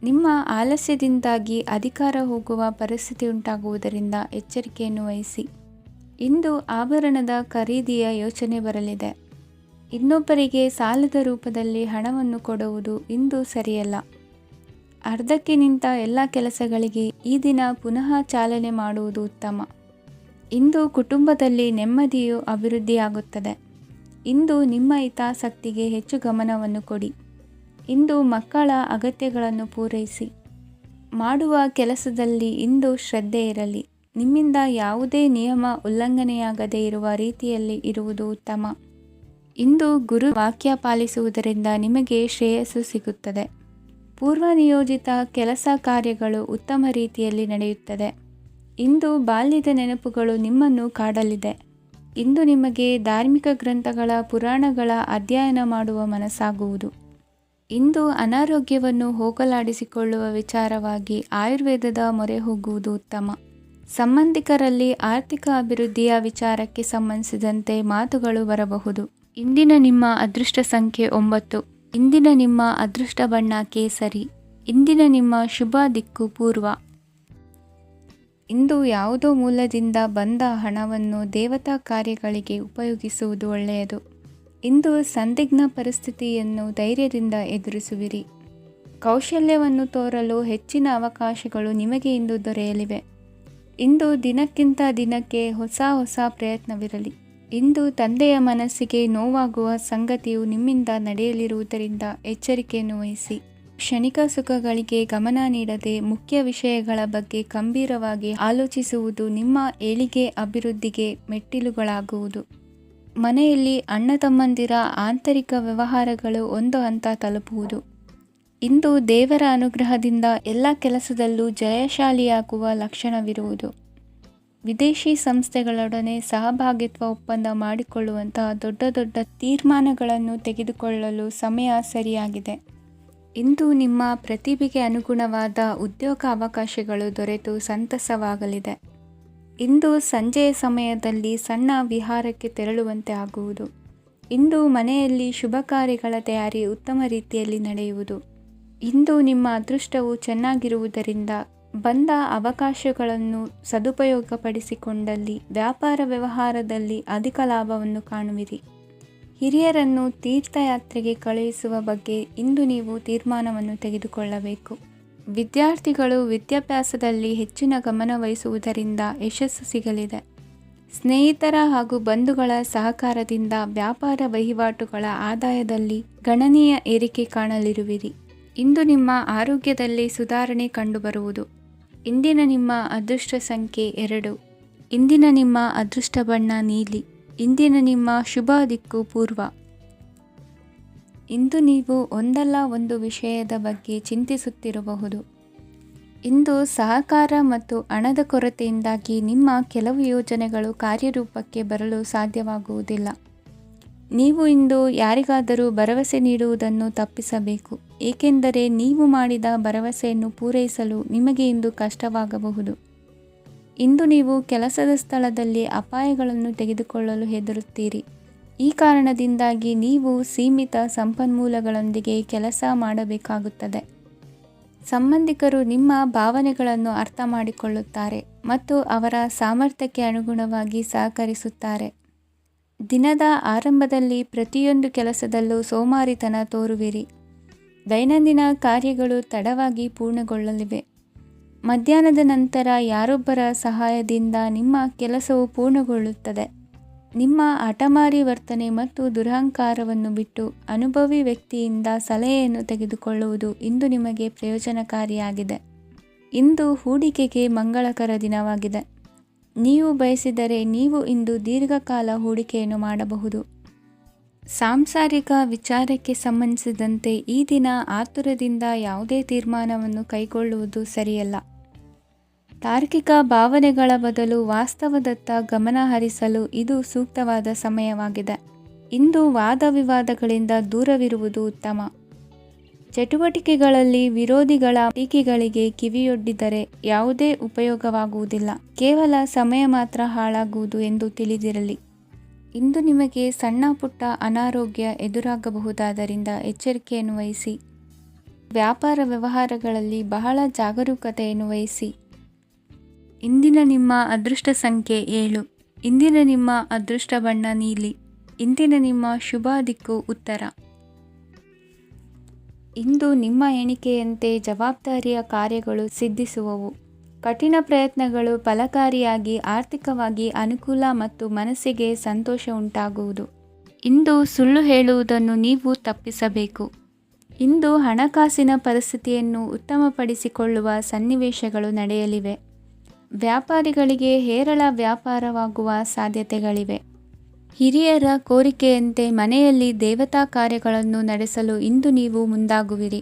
ನಿಮ್ಮ ಆಲಸ್ಯದಿಂದಾಗಿ ಅಧಿಕಾರ ಹೋಗುವ ಪರಿಸ್ಥಿತಿ ಉಂಟಾಗುವುದರಿಂದ ಎಚ್ಚರಿಕೆಯನ್ನು ವಹಿಸಿ. ಇಂದು ಆಭರಣದ ಖರೀದಿಯ ಯೋಚನೆ ಬರಲಿದೆ. ಇನ್ನೊಬ್ಬರಿಗೆ ಸಾಲದ ರೂಪದಲ್ಲಿ ಹಣವನ್ನು ಕೊಡುವುದು ಇಂದು ಸರಿಯಲ್ಲ. ಅರ್ಧಕ್ಕೆ ನಿಂತ ಎಲ್ಲ ಕೆಲಸಗಳಿಗೆ ಈ ದಿನ ಪುನಃ ಚಾಲನೆ ಮಾಡುವುದು ಉತ್ತಮ. ಇಂದು ಕುಟುಂಬದಲ್ಲಿ ನೆಮ್ಮದಿಯು ಅಭಿವೃದ್ಧಿಯಾಗುತ್ತದೆ. ಇಂದು ನಿಮ್ಮ ಹಿತಾಸಕ್ತಿಗೆ ಹೆಚ್ಚು ಗಮನವನ್ನು ಕೊಡಿ. ಇಂದು ಮಕ್ಕಳ ಅಗತ್ಯಗಳನ್ನು ಪೂರೈಸಿ. ಮಾಡುವ ಕೆಲಸದಲ್ಲಿ ಇಂದು ಶ್ರದ್ಧೆ ಇರಲಿ. ನಿಮ್ಮಿಂದ ಯಾವುದೇ ನಿಯಮ ಉಲ್ಲಂಘನೆಯಾಗದೇ ಇರುವ ರೀತಿಯಲ್ಲಿ ಇರುವುದು ಉತ್ತಮ. ಇಂದು ಗುರು ವಾಕ್ಯ ಪಾಲಿಸುವುದರಿಂದ ನಿಮಗೆ ಶ್ರೇಯಸ್ಸು ಸಿಗುತ್ತದೆ. ಪೂರ್ವ ನಿಯೋಜಿತ ಕೆಲಸ ಕಾರ್ಯಗಳು ಉತ್ತಮ ರೀತಿಯಲ್ಲಿ ನಡೆಯುತ್ತದೆ. ಇಂದು ಬಾಲ್ಯದ ನೆನಪುಗಳು ನಿಮ್ಮನ್ನು ಕಾಡಲಿದೆ. ಇಂದು ನಿಮಗೆ ಧಾರ್ಮಿಕ ಗ್ರಂಥಗಳ ಪುರಾಣಗಳ ಅಧ್ಯಯನ ಮಾಡುವ ಮನಸ್ಸಾಗುವುದು. ಇಂದು ಅನಾರೋಗ್ಯವನ್ನು ಹೋಗಲಾಡಿಸಿಕೊಳ್ಳುವ ವಿಚಾರವಾಗಿ ಆಯುರ್ವೇದದ ಮೊರೆ ಹೋಗುವುದು ಉತ್ತಮ. ಸಂಬಂಧಿಕರಲ್ಲಿ ಆರ್ಥಿಕ ಅಭಿವೃದ್ಧಿಯ ವಿಚಾರಕ್ಕೆ ಸಂಬಂಧಿಸಿದಂತೆ ಮಾತುಗಳು ಬರಬಹುದು. ಇಂದಿನ ನಿಮ್ಮ ಅದೃಷ್ಟ ಸಂಖ್ಯೆ 9. ಇಂದಿನ ನಿಮ್ಮ ಅದೃಷ್ಟ ಬಣ್ಣ ಕೇಸರಿ. ಇಂದಿನ ನಿಮ್ಮ ಶುಭ ದಿಕ್ಕು ಪೂರ್ವ. ಇಂದು ಯಾವುದೋ ಮೂಲದಿಂದ ಬಂದ ಹಣವನ್ನು ದೇವತಾ ಕಾರ್ಯಗಳಿಗೆ ಉಪಯೋಗಿಸುವುದು ಒಳ್ಳೆಯದು. ಇಂದು ಸಂದಿಗ್ಧ ಪರಿಸ್ಥಿತಿಯನ್ನು ಧೈರ್ಯದಿಂದ ಎದುರಿಸುವಿರಿ. ಕೌಶಲ್ಯವನ್ನು ತೋರಲು ಹೆಚ್ಚಿನ ಅವಕಾಶಗಳು ನಿಮಗೆ ಇಂದು ದೊರೆಯಲಿವೆ. ಇಂದು ದಿನಕ್ಕಿಂತ ದಿನಕ್ಕೆ ಹೊಸ ಪ್ರಯತ್ನವಿರಲಿ. ಇಂದು ತಂದೆಯ ಮನಸ್ಸಿಗೆ ನೋವಾಗುವ ಸಂಗತಿಯು ನಿಮ್ಮಿಂದ ನಡೆಯಲಿರುವುದರಿಂದ ಎಚ್ಚರಿಕೆಯನ್ನು ವಹಿಸಿ. ಕ್ಷಣಿಕ ಸುಖಗಳಿಗೆ ಗಮನ ನೀಡದೆ ಮುಖ್ಯ ವಿಷಯಗಳ ಬಗ್ಗೆ ಗಂಭೀರವಾಗಿ ಆಲೋಚಿಸುವುದು ನಿಮ್ಮ ಏಳಿಗೆ ಅಭಿವೃದ್ಧಿಗೆ ಮೆಟ್ಟಿಲುಗಳಾಗುವುದು. ಮನೆಯಲ್ಲಿ ಅಣ್ಣ ತಮ್ಮಂದಿರ ಆಂತರಿಕ ವ್ಯವಹಾರಗಳು ಒಂದು ಹಂತ ತಲುಪುವುದು. ಇಂದು ದೇವರ ಅನುಗ್ರಹದಿಂದ ಎಲ್ಲ ಕೆಲಸದಲ್ಲೂ ಜಯಶಾಲಿಯಾಗುವ ಲಕ್ಷಣವಿರುವುದು. ವಿದೇಶಿ ಸಂಸ್ಥೆಗಳೊಡನೆ ಸಹಭಾಗಿತ್ವ ಒಪ್ಪಂದ ಮಾಡಿಕೊಳ್ಳುವಂತಹ ದೊಡ್ಡ ತೀರ್ಮಾನಗಳನ್ನು ತೆಗೆದುಕೊಳ್ಳಲು ಸಮಯ ಸರಿಯಾಗಿದೆ. ಇಂದು ನಿಮ್ಮ ಪ್ರತಿಭೆಗೆ ಅನುಗುಣವಾದ ಉದ್ಯೋಗ ಅವಕಾಶಗಳು ದೊರೆತು ಸಂತಸವಾಗಲಿದೆ. ಇಂದು ಸಂಜೆಯ ಸಮಯದಲ್ಲಿ ಸಣ್ಣ ವಿಹಾರಕ್ಕೆ ತೆರಳುವಂತೆ ಆಗುವುದು. ಇಂದು ಮನೆಯಲ್ಲಿ ಶುಭ ಕಾರ್ಯಗಳ ತಯಾರಿ ಉತ್ತಮ ರೀತಿಯಲ್ಲಿ ನಡೆಯುವುದು. ಇಂದು ನಿಮ್ಮ ಅದೃಷ್ಟವು ಚೆನ್ನಾಗಿರುವುದರಿಂದ ಬಂದ ಅವಕಾಶಗಳನ್ನು ಸದುಪಯೋಗಪಡಿಸಿಕೊಂಡಲ್ಲಿ ವ್ಯಾಪಾರ ವ್ಯವಹಾರದಲ್ಲಿ ಅಧಿಕ ಲಾಭವನ್ನು ಕಾಣುವಿರಿ. ಹಿರಿಯರನ್ನು ತೀರ್ಥಯಾತ್ರೆಗೆ ಕಳುಹಿಸುವ ಬಗ್ಗೆ ಇಂದು ನೀವು ತೀರ್ಮಾನವನ್ನು ತೆಗೆದುಕೊಳ್ಳಬೇಕು. ವಿದ್ಯಾರ್ಥಿಗಳು ವಿದ್ಯಾಭ್ಯಾಸದಲ್ಲಿ ಹೆಚ್ಚಿನ ಗಮನ ವಹಿಸುವುದರಿಂದ ಯಶಸ್ಸು ಸಿಗಲಿದೆ. ಸ್ನೇಹಿತರ ಹಾಗೂ ಬಂಧುಗಳ ಸಹಕಾರದಿಂದ ವ್ಯಾಪಾರ ವಹಿವಾಟುಗಳ ಆದಾಯದಲ್ಲಿ ಗಣನೀಯ ಏರಿಕೆ ಕಾಣಲಿರುವಿರಿ. ಇಂದು ನಿಮ್ಮ ಆರೋಗ್ಯದಲ್ಲಿ ಸುಧಾರಣೆ ಕಂಡುಬರುವುದು. ಇಂದಿನ ನಿಮ್ಮ ಅದೃಷ್ಟ ಸಂಖ್ಯೆ 2. ಇಂದಿನ ನಿಮ್ಮ ಅದೃಷ್ಟ ಬಣ್ಣ ನೀಲಿ. ಇಂದಿನ ನಿಮ್ಮ ಶುಭ ದಿಕ್ಕು ಪೂರ್ವ. ಇಂದು ನೀವು ಒಂದಲ್ಲ ಒಂದು ವಿಷಯದ ಬಗ್ಗೆ ಚಿಂತಿಸುತ್ತಿರಬಹುದು. ಇಂದು ಸಹಕಾರ ಮತ್ತು ಹಣದ ಕೊರತೆಯಿಂದಾಗಿ ನಿಮ್ಮ ಕೆಲವು ಯೋಜನೆಗಳು ಕಾರ್ಯರೂಪಕ್ಕೆ ಬರಲು ಸಾಧ್ಯವಾಗುವುದಿಲ್ಲ. ನೀವು ಇಂದು ಯಾರಿಗಾದರೂ ಭರವಸೆ ನೀಡುವುದನ್ನು ತಪ್ಪಿಸಬೇಕು, ಏಕೆಂದರೆ ನೀವು ಮಾಡಿದ ಭರವಸೆಯನ್ನು ಪೂರೈಸಲು ನಿಮಗೆ ಇಂದು ಕಷ್ಟವಾಗಬಹುದು. ಇಂದು ನೀವು ಕೆಲಸದ ಸ್ಥಳದಲ್ಲಿ ಅಪಾಯಗಳನ್ನು ತೆಗೆದುಕೊಳ್ಳಲು ಹೆದರುತ್ತೀರಿ. ಈ ಕಾರಣದಿಂದಾಗಿ ನೀವು ಸೀಮಿತ ಸಂಪನ್ಮೂಲಗಳೊಂದಿಗೆ ಕೆಲಸ ಮಾಡಬೇಕಾಗುತ್ತದೆ. ಸಂಬಂಧಿಕರು ನಿಮ್ಮ ಭಾವನೆಗಳನ್ನು ಅರ್ಥ ಮಾಡಿಕೊಳ್ಳುತ್ತಾರೆ ಮತ್ತು ಅವರ ಸಾಮರ್ಥ್ಯಕ್ಕೆ ಅನುಗುಣವಾಗಿ ಸಹಕರಿಸುತ್ತಾರೆ. ದಿನದ ಆರಂಭದಲ್ಲಿ ಪ್ರತಿಯೊಂದು ಕೆಲಸದಲ್ಲೂ ಸೋಮಾರಿತನ ತೋರುವಿರಿ. ದೈನಂದಿನ ಕಾರ್ಯಗಳು ತಡವಾಗಿ ಪೂರ್ಣಗೊಳ್ಳಲಿವೆ. ಮಧ್ಯಾಹ್ನದ ನಂತರ ಯಾರೊಬ್ಬರ ಸಹಾಯದಿಂದ ನಿಮ್ಮ ಕೆಲಸವು ಪೂರ್ಣಗೊಳ್ಳುತ್ತದೆ. ನಿಮ್ಮ ಹಠಮಾರಿ ವರ್ತನೆ ಮತ್ತು ದುರಹಂಕಾರವನ್ನು ಬಿಟ್ಟು ಅನುಭವಿ ವ್ಯಕ್ತಿಯಿಂದ ಸಲಹೆಯನ್ನು ತೆಗೆದುಕೊಳ್ಳುವುದು ಇಂದು ನಿಮಗೆ ಪ್ರಯೋಜನಕಾರಿಯಾಗಿದೆ. ಇಂದು ಹೂಡಿಕೆಗೆ ಮಂಗಳಕರ ದಿನವಾಗಿದೆ. ನೀವು ಬಯಸಿದರೆ ನೀವು ಇಂದು ದೀರ್ಘಕಾಲ ಹೂಡಿಕೆಯನ್ನು ಮಾಡಬಹುದು. ಸಾಂಸಾರಿಕ ವಿಚಾರಕ್ಕೆ ಸಂಬಂಧಿಸಿದಂತೆ ಈ ದಿನ ಆತುರದಿಂದ ಯಾವುದೇ ತೀರ್ಮಾನವನ್ನು ಕೈಗೊಳ್ಳುವುದು ಸರಿಯಲ್ಲ. ತಾರ್ಕಿಕ ಭಾವನೆಗಳ ಬದಲು ವಾಸ್ತವದತ್ತ ಗಮನ ಹರಿಸಲು ಇದು ಸೂಕ್ತವಾದ ಸಮಯವಾಗಿದೆ. ಇಂದು ವಾದ ವಿವಾದಗಳಿಂದ ದೂರವಿರುವುದು ಉತ್ತಮ. ಚಟುವಟಿಕೆಗಳಲ್ಲಿ ವಿರೋಧಿಗಳ ಟೀಕೆಗಳಿಗೆ ಕಿವಿಯೊಡ್ಡಿದರೆ ಯಾವುದೇ ಉಪಯೋಗವಾಗುವುದಿಲ್ಲ, ಕೇವಲ ಸಮಯ ಮಾತ್ರ ಹಾಳಾಗುವುದು ಎಂದು ತಿಳಿದಿರಲಿ. ಇಂದು ನಿಮಗೆ ಸಣ್ಣ ಪುಟ್ಟ ಅನಾರೋಗ್ಯ ಎದುರಾಗಬಹುದಾದ್ದರಿಂದ ಎಚ್ಚರಿಕೆಯನ್ನು ವಹಿಸಿ. ವ್ಯಾಪಾರ ವ್ಯವಹಾರಗಳಲ್ಲಿ ಬಹಳ ಜಾಗರೂಕತೆಯನ್ನು ವಹಿಸಿ. ಇಂದಿನ ನಿಮ್ಮ ಅದೃಷ್ಟ ಸಂಖ್ಯೆ 7. ಇಂದಿನ ನಿಮ್ಮ ಅದೃಷ್ಟ ಬಣ್ಣ ನೀಲಿ. ಇಂದಿನ ನಿಮ್ಮ ಶುಭ ದಿಕ್ಕು ಉತ್ತರ. ಇಂದು ನಿಮ್ಮ ಎಣಿಕೆಯಂತೆ ಜವಾಬ್ದಾರಿಯ ಕಾರ್ಯಗಳು ಸಿದ್ಧಿಸುವವು. ಕಠಿಣ ಪ್ರಯತ್ನಗಳು ಫಲಕಾರಿಯಾಗಿ ಆರ್ಥಿಕವಾಗಿ ಅನುಕೂಲ ಮತ್ತು ಮನಸ್ಸಿಗೆ ಸಂತೋಷ ಉಂಟಾಗುವುದು. ಇಂದು ಸುಳ್ಳು ಹೇಳುವುದನ್ನು ನೀವು ತಪ್ಪಿಸಬೇಕು. ಇಂದು ಹಣಕಾಸಿನ ಪರಿಸ್ಥಿತಿಯನ್ನು ಉತ್ತಮಪಡಿಸಿಕೊಳ್ಳುವ ಸನ್ನಿವೇಶಗಳು ನಡೆಯಲಿವೆ. ವ್ಯಾಪಾರಿಗಳಿಗೆ ಹೇರಳ ವ್ಯಾಪಾರವಾಗುವ ಸಾಧ್ಯತೆಗಳಿವೆ. ಹಿರಿಯರ ಕೋರಿಕೆಯಂತೆ ಮನೆಯಲ್ಲಿ ದೇವತಾ ಕಾರ್ಯಗಳನ್ನು ನಡೆಸಲು ಇಂದು ನೀವು ಮುಂದಾಗುವಿರಿ.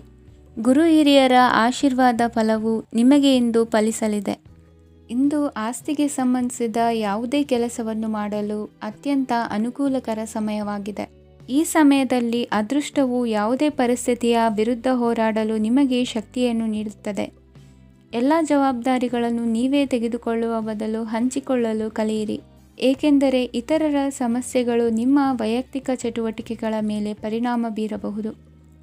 ಗುರು ಹಿರಿಯರ ಆಶೀರ್ವಾದ ಫಲವು ನಿಮಗೆ ಇಂದು ಫಲಿಸಲಿದೆ. ಇಂದು ಆಸ್ತಿಗೆ ಸಂಬಂಧಿಸಿದ ಯಾವುದೇ ಕೆಲಸವನ್ನು ಮಾಡಲು ಅತ್ಯಂತ ಅನುಕೂಲಕರ ಸಮಯವಾಗಿದೆ. ಈ ಸಮಯದಲ್ಲಿ ಅದೃಷ್ಟವು ಯಾವುದೇ ಪರಿಸ್ಥಿತಿಯ ವಿರುದ್ಧ ಹೋರಾಡಲು ನಿಮಗೆ ಶಕ್ತಿಯನ್ನು ನೀಡುತ್ತದೆ. ಎಲ್ಲ ಜವಾಬ್ದಾರಿಗಳನ್ನು ನೀವೇ ತೆಗೆದುಕೊಳ್ಳುವ ಬದಲು ಹಂಚಿಕೊಳ್ಳಲು ಕಲಿಯಿರಿ, ಏಕೆಂದರೆ ಇತರರ ಸಮಸ್ಯೆಗಳು ನಿಮ್ಮ ವೈಯಕ್ತಿಕ ಚಟುವಟಿಕೆಗಳ ಮೇಲೆ ಪರಿಣಾಮ ಬೀರಬಹುದು.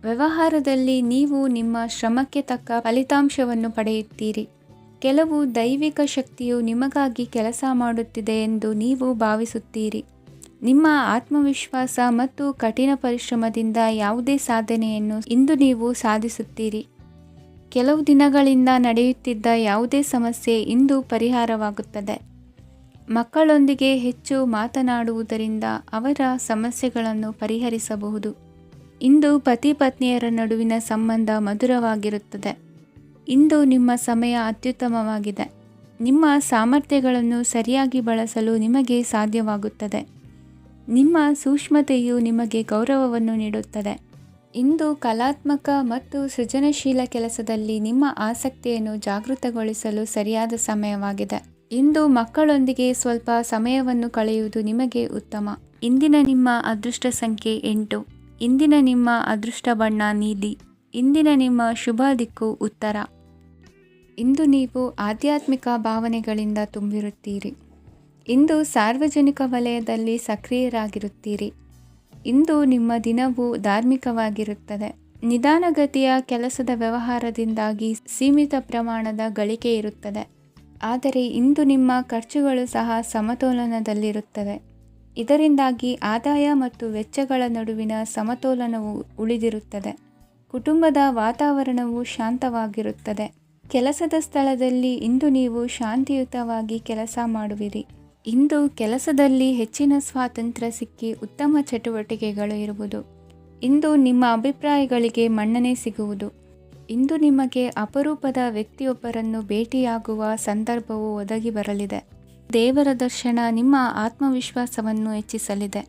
ವ್ಯವಹಾರದಲ್ಲಿ ನೀವು ನಿಮ್ಮ ಶ್ರಮಕ್ಕೆ ತಕ್ಕ ಫಲಿತಾಂಶವನ್ನು ಪಡೆಯುತ್ತೀರಿ. ಕೆಲವು ದೈವಿಕ ಶಕ್ತಿಯು ನಿಮಗಾಗಿ ಕೆಲಸ ಮಾಡುತ್ತಿದೆ ಎಂದು ನೀವು ಭಾವಿಸುತ್ತೀರಿ. ನಿಮ್ಮ ಆತ್ಮವಿಶ್ವಾಸ ಮತ್ತು ಕಠಿಣ ಪರಿಶ್ರಮದಿಂದ ಯಾವುದೇ ಸಾಧನೆಯನ್ನು ಇಂದು ನೀವು ಸಾಧಿಸುತ್ತೀರಿ. ಕೆಲವು ದಿನಗಳಿಂದ ನಡೆಯುತ್ತಿದ್ದ ಯಾವುದೇ ಸಮಸ್ಯೆ ಇಂದು ಪರಿಹಾರವಾಗುತ್ತದೆ. ಮಕ್ಕಳೊಂದಿಗೆ ಹೆಚ್ಚು ಮಾತನಾಡುವುದರಿಂದ ಅವರ ಸಮಸ್ಯೆಗಳನ್ನು ಪರಿಹರಿಸಬಹುದು. ಇಂದು ಪತಿ ಪತ್ನಿಯರ ನಡುವಿನ ಸಂಬಂಧ ಮಧುರವಾಗಿರುತ್ತದೆ. ಇಂದು ನಿಮ್ಮ ಸಮಯ ಅತ್ಯುತ್ತಮವಾಗಿದೆ. ನಿಮ್ಮ ಸಾಮರ್ಥ್ಯಗಳನ್ನು ಸರಿಯಾಗಿ ಬಳಸಲು ನಿಮಗೆ ಸಾಧ್ಯವಾಗುತ್ತದೆ. ನಿಮ್ಮ ಸೂಕ್ಷ್ಮತೆಯು ನಿಮಗೆ ಗೌರವವನ್ನು ನೀಡುತ್ತದೆ. ಇಂದು ಕಲಾತ್ಮಕ ಮತ್ತು ಸೃಜನಶೀಲ ಕೆಲಸದಲ್ಲಿ ನಿಮ್ಮ ಆಸಕ್ತಿಯನ್ನು ಜಾಗೃತಗೊಳಿಸಲು ಸರಿಯಾದ ಸಮಯವಾಗಿದೆ. ಇಂದು ಮಕ್ಕಳೊಂದಿಗೆ ಸ್ವಲ್ಪ ಸಮಯವನ್ನು ಕಳೆಯುವುದು ನಿಮಗೆ ಉತ್ತಮ. ಇಂದಿನ ನಿಮ್ಮ ಅದೃಷ್ಟ ಸಂಖ್ಯೆ 8. ಇಂದಿನ ನಿಮ್ಮ ಅದೃಷ್ಟ ಬಣ್ಣ ನೀಲಿ. ಇಂದಿನ ನಿಮ್ಮ ಶುಭ ದಿಕ್ಕು ಉತ್ತರ. ಇಂದು ನೀವು ಆಧ್ಯಾತ್ಮಿಕ ಭಾವನೆಗಳಿಂದ ತುಂಬಿರುತ್ತೀರಿ. ಇಂದು ಸಾರ್ವಜನಿಕ ವಲಯದಲ್ಲಿ ಸಕ್ರಿಯರಾಗಿರುತ್ತೀರಿ. ಇಂದು ನಿಮ್ಮ ದಿನವು ಧಾರ್ಮಿಕವಾಗಿರುತ್ತದೆ. ನಿಧಾನಗತಿಯ ಕೆಲಸದ ವ್ಯವಹಾರದಿಂದಾಗಿ ಸೀಮಿತ ಪ್ರಮಾಣದ ಗಳಿಕೆ ಇರುತ್ತದೆ. ಆದರೆ ಇಂದು ನಿಮ್ಮ ಖರ್ಚುಗಳು ಸಹ ಸಮತೋಲನದಲ್ಲಿರುತ್ತವೆ. ಇದರಿಂದಾಗಿ ಆದಾಯ ಮತ್ತು ವೆಚ್ಚಗಳ ನಡುವಿನ ಸಮತೋಲನವು ಉಳಿದಿರುತ್ತದೆ. ಕುಟುಂಬದ ವಾತಾವರಣವು ಶಾಂತವಾಗಿರುತ್ತದೆ. ಕೆಲಸದ ಸ್ಥಳದಲ್ಲಿ ಇಂದು ನೀವು ಶಾಂತಿಯುತವಾಗಿ ಕೆಲಸ ಮಾಡುವಿರಿ. ಇಂದು ಕೆಲಸದಲ್ಲಿ ಹೆಚ್ಚಿನ ಸ್ವಾತಂತ್ರ್ಯ ಸಿಕ್ಕಿ ಉತ್ತಮ ಚಟುವಟಿಕೆಗಳು ಇರುವುದು. ಇಂದು ನಿಮ್ಮ ಅಭಿಪ್ರಾಯಗಳಿಗೆ ಮನ್ನಣೆ ಸಿಗುವುದು. ಇಂದು ನಿಮಗೆ ಅಪರೂಪದ ವ್ಯಕ್ತಿಯೊಬ್ಬರನ್ನು ಭೇಟಿಯಾಗುವ ಸಂದರ್ಭವು ಒದಗಿ ಬರಲಿದೆ. ದೇವರ ದರ್ಶನ ನಿಮ್ಮ ಆತ್ಮವಿಶ್ವಾಸವನ್ನು ಹೆಚ್ಚಿಸಲಿದೆ.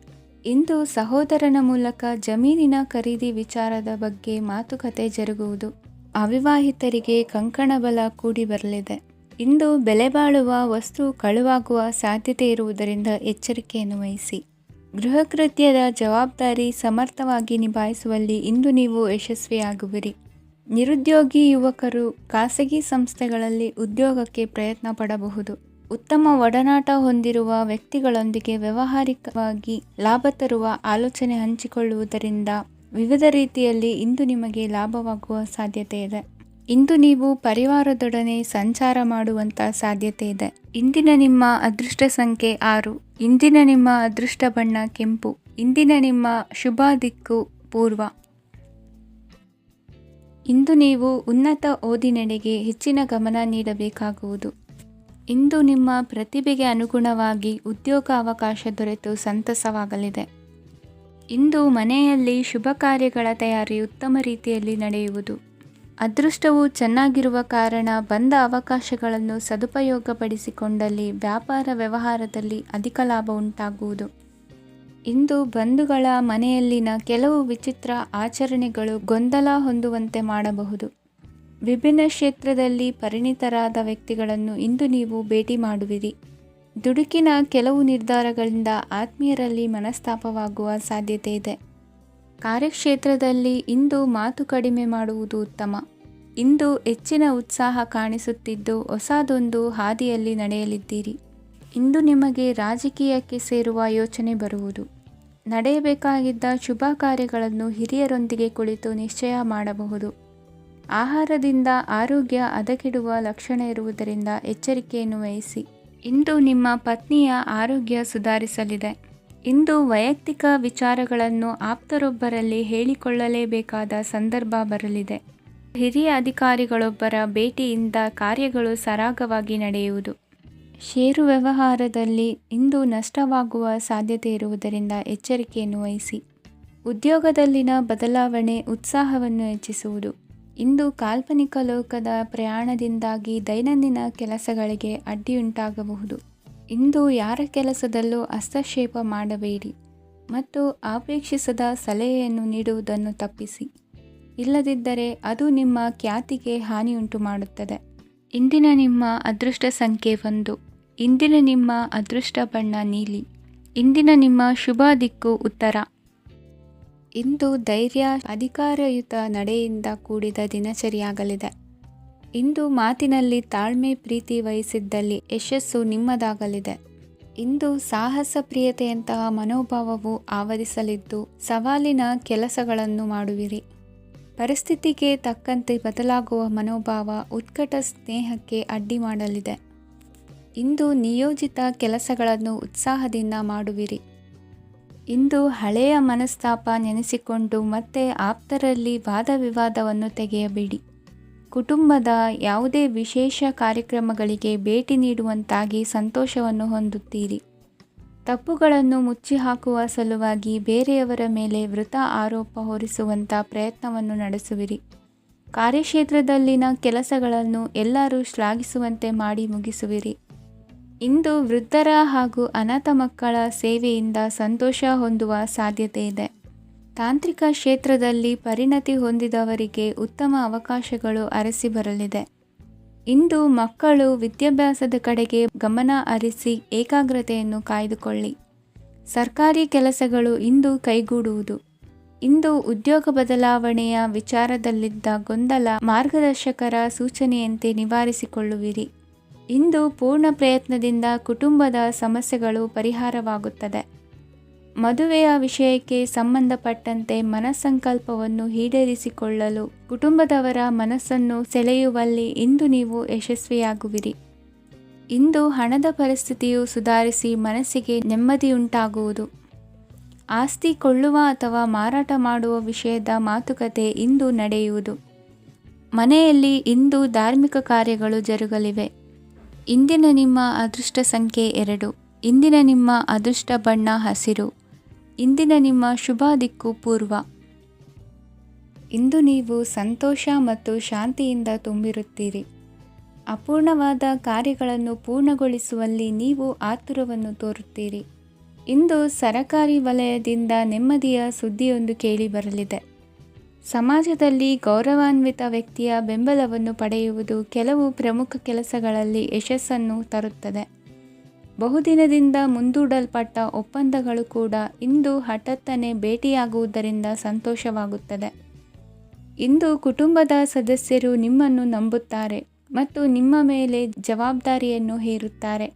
ಇಂದು ಸಹೋದರನ ಮೂಲಕ ಜಮೀನಿನ ಖರೀದಿ ವಿಚಾರದ ಬಗ್ಗೆ ಮಾತುಕತೆ ಜರುಗುವುದು. ಅವಿವಾಹಿತರಿಗೆ ಕಂಕಣ ಬಲ ಕೂಡಿ ಬರಲಿದೆ. ಇಂದು ಬೆಲೆ ಬಾಳುವ ವಸ್ತು ಕಳುವಾಗುವ ಸಾಧ್ಯತೆ ಇರುವುದರಿಂದ ಎಚ್ಚರಿಕೆಯನ್ನು ವಹಿಸಿ. ಗೃಹ ಕೃತ್ಯದ ಜವಾಬ್ದಾರಿ ಸಮರ್ಥವಾಗಿ ನಿಭಾಯಿಸುವಲ್ಲಿ ಇಂದು ನೀವು ಯಶಸ್ವಿಯಾಗುವಿರಿ. ನಿರುದ್ಯೋಗಿ ಯುವಕರು ಖಾಸಗಿ ಸಂಸ್ಥೆಗಳಲ್ಲಿ ಉದ್ಯೋಗಕ್ಕೆ ಪ್ರಯತ್ನ ಪಡಬಹುದು. ಉತ್ತಮ ಒಡನಾಟ ಹೊಂದಿರುವ ವ್ಯಕ್ತಿಗಳೊಂದಿಗೆ ವ್ಯಾವಹಾರಿಕವಾಗಿ ಲಾಭ ತರುವ ಆಲೋಚನೆ ಹಂಚಿಕೊಳ್ಳುವುದರಿಂದ ವಿವಿಧ ರೀತಿಯಲ್ಲಿ ಇಂದು ನಿಮಗೆ ಲಾಭವಾಗುವ ಸಾಧ್ಯತೆ ಇದೆ. ಇಂದು ನೀವು ಪರಿವಾರದೊಡನೆ ಸಂಚಾರ ಮಾಡುವಂಥ ಸಾಧ್ಯತೆ ಇದೆ. ಇಂದಿನ ನಿಮ್ಮ ಅದೃಷ್ಟ ಸಂಖ್ಯೆ 6. ಇಂದಿನ ನಿಮ್ಮ ಅದೃಷ್ಟ ಬಣ್ಣ ಕೆಂಪು. ಇಂದಿನ ನಿಮ್ಮ ಶುಭ ದಿಕ್ಕು ಪೂರ್ವ. ಇಂದು ನೀವು ಉನ್ನತ ಓದಿನೆಡೆಗೆ ಹೆಚ್ಚಿನ ಗಮನ ನೀಡಬೇಕಾಗುವುದು. ಇಂದು ನಿಮ್ಮ ಪ್ರತಿಭೆಗೆ ಅನುಗುಣವಾಗಿ ಉದ್ಯೋಗ ಅವಕಾಶ ದೊರೆತು ಸಂತಸವಾಗಲಿದೆ. ಇಂದು ಮನೆಯಲ್ಲಿ ಶುಭ ಕಾರ್ಯಗಳ ತಯಾರಿ ಉತ್ತಮ ರೀತಿಯಲ್ಲಿ ನಡೆಯುವುದು. ಅದೃಷ್ಟವು ಚೆನ್ನಾಗಿರುವ ಕಾರಣ ಬಂದ ಅವಕಾಶಗಳನ್ನು ಸದುಪಯೋಗಪಡಿಸಿಕೊಂಡಲ್ಲಿ ವ್ಯಾಪಾರ ವ್ಯವಹಾರದಲ್ಲಿ ಅಧಿಕ ಲಾಭ ಉಂಟಾಗುವುದು. ಇಂದು ಬಂಧುಗಳ ಮನೆಯಲ್ಲಿನ ಕೆಲವು ವಿಚಿತ್ರ ಆಚರಣೆಗಳು ಗೊಂದಲ ಹೊಂದುವಂತೆ ಮಾಡಬಹುದು. ವಿಭಿನ್ನ ಕ್ಷೇತ್ರದಲ್ಲಿ ಪರಿಣಿತರಾದ ವ್ಯಕ್ತಿಗಳನ್ನು ಇಂದು ನೀವು ಭೇಟಿ ಮಾಡುವಿರಿ. ದುಡುಕಿನ ಕೆಲವು ನಿರ್ಧಾರಗಳಿಂದ ಆತ್ಮೀಯರಲ್ಲಿ ಮನಸ್ತಾಪವಾಗುವ ಸಾಧ್ಯತೆ ಇದೆ. ಕಾರ್ಯಕ್ಷೇತ್ರದಲ್ಲಿ ಇಂದು ಮಾತು ಕಡಿಮೆ ಮಾಡುವುದು ಉತ್ತಮ. ಇಂದು ಹೆಚ್ಚಿನ ಉತ್ಸಾಹ ಕಾಣಿಸುತ್ತಿದ್ದು ಹೊಸದೊಂದು ಹಾದಿಯಲ್ಲಿ ನಡೆಯಲಿದ್ದೀರಿ. ಇಂದು ನಿಮಗೆ ರಾಜಕೀಯಕ್ಕೆ ಸೇರುವ ಯೋಚನೆ ಬರುವುದು. ನಡೆಯಬೇಕಾಗಿದ್ದ ಶುಭ ಕಾರ್ಯಗಳನ್ನು ಹಿರಿಯರೊಂದಿಗೆ ಕುಳಿತು ನಿಶ್ಚಯ ಮಾಡಬಹುದು. ಆಹಾರದಿಂದ ಆರೋಗ್ಯ ಹದಗೆಡುವ ಲಕ್ಷಣ ಇರುವುದರಿಂದ ಎಚ್ಚರಿಕೆಯನ್ನು ವಹಿಸಿ. ಇಂದು ನಿಮ್ಮ ಪತ್ನಿಯ ಆರೋಗ್ಯ ಸುಧಾರಿಸಲಿದೆ. ಇಂದು ವೈಯಕ್ತಿಕ ವಿಚಾರಗಳನ್ನು ಆಪ್ತರೊಬ್ಬರಲ್ಲಿ ಹೇಳಿಕೊಳ್ಳಲೇಬೇಕಾದ ಸಂದರ್ಭ ಬರಲಿದೆ. ಹಿರಿಯ ಅಧಿಕಾರಿಗಳೊಬ್ಬರ ಭೇಟಿಯಿಂದ ಕಾರ್ಯಗಳು ಸರಾಗವಾಗಿ ನಡೆಯುವುದು. ಷೇರು ವ್ಯವಹಾರದಲ್ಲಿ ಇಂದು ನಷ್ಟವಾಗುವ ಸಾಧ್ಯತೆ ಇರುವುದರಿಂದ ಎಚ್ಚರಿಕೆಯನ್ನು ವಹಿಸಿ. ಉದ್ಯೋಗದಲ್ಲಿನ ಬದಲಾವಣೆ ಉತ್ಸಾಹವನ್ನು ಹೆಚ್ಚಿಸುವುದು. ಇಂದು ಕಾಲ್ಪನಿಕ ಲೋಕದ ಪ್ರಯಾಣದಿಂದಾಗಿ ದೈನಂದಿನ ಕೆಲಸಗಳಿಗೆ ಅಡ್ಡಿಯುಂಟಾಗಬಹುದು. ಇಂದು ಯಾರ ಕೆಲಸದಲ್ಲೂ ಹಸ್ತಕ್ಷೇಪ ಮಾಡಬೇಡಿ ಮತ್ತು ಅಪೇಕ್ಷಿಸದ ಸಲಹೆಯನ್ನು ನೀಡುವುದನ್ನು ತಪ್ಪಿಸಿ. ಇಲ್ಲದಿದ್ದರೆ ಅದು ನಿಮ್ಮ ಖ್ಯಾತಿಗೆ ಹಾನಿಯುಂಟು ಮಾಡುತ್ತದೆ. ಇಂದಿನ ನಿಮ್ಮ ಅದೃಷ್ಟ ಸಂಖ್ಯೆ 1. ಇಂದಿನ ನಿಮ್ಮ ಅದೃಷ್ಟ ಬಣ್ಣ ನೀಲಿ. ಇಂದಿನ ನಿಮ್ಮ ಶುಭ ದಿಕ್ಕು ಉತ್ತರ. ಇಂದು ಧೈರ್ಯ, ಅಧಿಕಾರಯುತ ನಡೆಯಿಂದ ಕೂಡಿದ ದಿನಚರಿಯಾಗಲಿದೆ. ಇಂದು ಮಾತಿನಲ್ಲಿ ತಾಳ್ಮೆ, ಪ್ರೀತಿ ವಹಿಸಿದ್ದಲ್ಲಿ ಯಶಸ್ಸು ನಿಮ್ಮದಾಗಲಿದೆ. ಇಂದು ಸಾಹಸ ಪ್ರಿಯತೆಯಂತಹ ಮನೋಭಾವವು ಆವರಿಸಲಿದ್ದು ಸವಾಲಿನ ಕೆಲಸಗಳನ್ನು ಮಾಡುವಿರಿ. ಪರಿಸ್ಥಿತಿಗೆ ತಕ್ಕಂತೆ ಬದಲಾಗುವ ಮನೋಭಾವ ಉತ್ಕಟ ಸ್ನೇಹಕ್ಕೆ ಅಡ್ಡಿ ಮಾಡಲಿದೆ. ಇಂದು ನಿಯೋಜಿತ ಕೆಲಸಗಳನ್ನು ಉತ್ಸಾಹದಿಂದ ಮಾಡುವಿರಿ. ಇಂದು ಹಳೆಯ ಮನಸ್ತಾಪ ನೆನೆಸಿಕೊಂಡು ಮತ್ತೆ ಆಪ್ತರಲ್ಲಿ ವಾದ ವಿವಾದವನ್ನು ತೆಗೆಯಬೇಡಿ. ಕುಟುಂಬದ ಯಾವುದೇ ವಿಶೇಷ ಕಾರ್ಯಕ್ರಮಗಳಿಗೆ ಭೇಟಿ ನೀಡುವಂತಾಗಿ ಸಂತೋಷವನ್ನು ಹೊಂದುತ್ತೀರಿ. ತಪ್ಪುಗಳನ್ನು ಮುಚ್ಚಿಹಾಕುವ ಸಲುವಾಗಿ ಬೇರೆಯವರ ಮೇಲೆ ವೃಥಾ ಆರೋಪ ಹೊರಿಸುವಂಥ ಪ್ರಯತ್ನವನ್ನು ನಡೆಸುವಿರಿ. ಕಾರ್ಯಕ್ಷೇತ್ರದಲ್ಲಿನ ಕೆಲಸಗಳನ್ನು ಎಲ್ಲರೂ ಶ್ಲಾಘಿಸುವಂತೆ ಮಾಡಿ ಮುಗಿಸುವಿರಿ. ಇಂದು ವೃದ್ಧರ ಹಾಗೂ ಅನಾಥ ಮಕ್ಕಳ ಸೇವೆಯಿಂದ ಸಂತೋಷ ಹೊಂದುವ ಸಾಧ್ಯತೆ ಇದೆ. ತಾಂತ್ರಿಕ ಕ್ಷೇತ್ರದಲ್ಲಿ ಪರಿಣತಿ ಹೊಂದಿದವರಿಗೆ ಉತ್ತಮ ಅವಕಾಶಗಳು ಅರಸಿ ಬರಲಿದೆ. ಇಂದು ಮಕ್ಕಳು ವಿದ್ಯಾಭ್ಯಾಸದ ಕಡೆಗೆ ಗಮನ ಹರಿಸಿ ಏಕಾಗ್ರತೆಯನ್ನು ಕಾಯ್ದುಕೊಳ್ಳಿ. ಸರ್ಕಾರಿ ಕೆಲಸಗಳು ಇಂದು ಕೈಗೂಡುವುದು. ಇಂದು ಉದ್ಯೋಗ ಬದಲಾವಣೆಯ ವಿಚಾರದಲ್ಲಿದ್ದ ಗೊಂದಲ ಮಾರ್ಗದರ್ಶಕರ ಸೂಚನೆಯಂತೆ ನಿವಾರಿಸಿಕೊಳ್ಳುವಿರಿ. ಇಂದು ಪೂರ್ಣ ಪ್ರಯತ್ನದಿಂದ ಕುಟುಂಬದ ಸಮಸ್ಯೆಗಳು ಪರಿಹಾರವಾಗುತ್ತದೆ. ಮದುವೆಯ ವಿಷಯಕ್ಕೆ ಸಂಬಂಧಪಟ್ಟಂತೆ ಮನಸ್ಸಂಕಲ್ಪವನ್ನು ಈಡೇರಿಸಿಕೊಳ್ಳಲು ಕುಟುಂಬದವರ ಮನಸ್ಸನ್ನು ಸೆಳೆಯುವಲ್ಲಿ ಇಂದು ನೀವು ಯಶಸ್ವಿಯಾಗುವಿರಿ. ಇಂದು ಹಣದ ಪರಿಸ್ಥಿತಿಯು ಸುಧಾರಿಸಿ ಮನಸ್ಸಿಗೆ ನೆಮ್ಮದಿಯುಂಟಾಗುವುದು. ಆಸ್ತಿ ಕೊಳ್ಳುವ ಅಥವಾ ಮಾರಾಟ ಮಾಡುವ ವಿಷಯದ ಮಾತುಕತೆ ಇಂದು ನಡೆಯುವುದು. ಮನೆಯಲ್ಲಿ ಇಂದು ಧಾರ್ಮಿಕ ಕಾರ್ಯಗಳು ಜರುಗಲಿವೆ. ಇಂದಿನ ನಿಮ್ಮ ಅದೃಷ್ಟ ಸಂಖ್ಯೆ 2. ಇಂದಿನ ನಿಮ್ಮ ಅದೃಷ್ಟ ಬಣ್ಣ ಹಸಿರು. ಇಂದಿನ ನಿಮ್ಮ ಶುಭ ದಿಕ್ಕು ಪೂರ್ವ. ಇಂದು ನೀವು ಸಂತೋಷ ಮತ್ತು ಶಾಂತಿಯಿಂದ ತುಂಬಿರುತ್ತೀರಿ. ಅಪೂರ್ಣವಾದ ಕಾರ್ಯಗಳನ್ನು ಪೂರ್ಣಗೊಳಿಸುವಲ್ಲಿ ನೀವು ಆತುರವನ್ನು ತೋರುತ್ತೀರಿ. ಇಂದು ಸರಕಾರಿ ವಲಯದಿಂದ ನೆಮ್ಮದಿಯ ಸುದ್ದಿಯೊಂದು ಕೇಳಿಬರಲಿದೆ. ಸಮಾಜದಲ್ಲಿ ಗೌರವಾನ್ವಿತ ವ್ಯಕ್ತಿಯ ಬೆಂಬಲವನ್ನು ಪಡೆಯುವುದು ಕೆಲವು ಪ್ರಮುಖ ಕೆಲಸಗಳಲ್ಲಿ ಯಶಸ್ಸನ್ನು ತರುತ್ತದೆ. ಬಹುದಿನದಿಂದ ಮುಂದೂಡಲ್ಪಟ್ಟ ಒಪ್ಪಂದಗಳು ಕೂಡ ಇಂದು ಹಠಾತ್ತನೆ ಭೇಟಿಯಾಗುವುದರಿಂದ ಸಂತೋಷವಾಗುತ್ತದೆ. ಇಂದು ಕುಟುಂಬದ ಸದಸ್ಯರು ನಿಮ್ಮನ್ನು ನಂಬುತ್ತಾರೆ ಮತ್ತು ನಿಮ್ಮ ಮೇಲೆ ಜವಾಬ್ದಾರಿಯನ್ನು ಹೇರುತ್ತಾರೆ.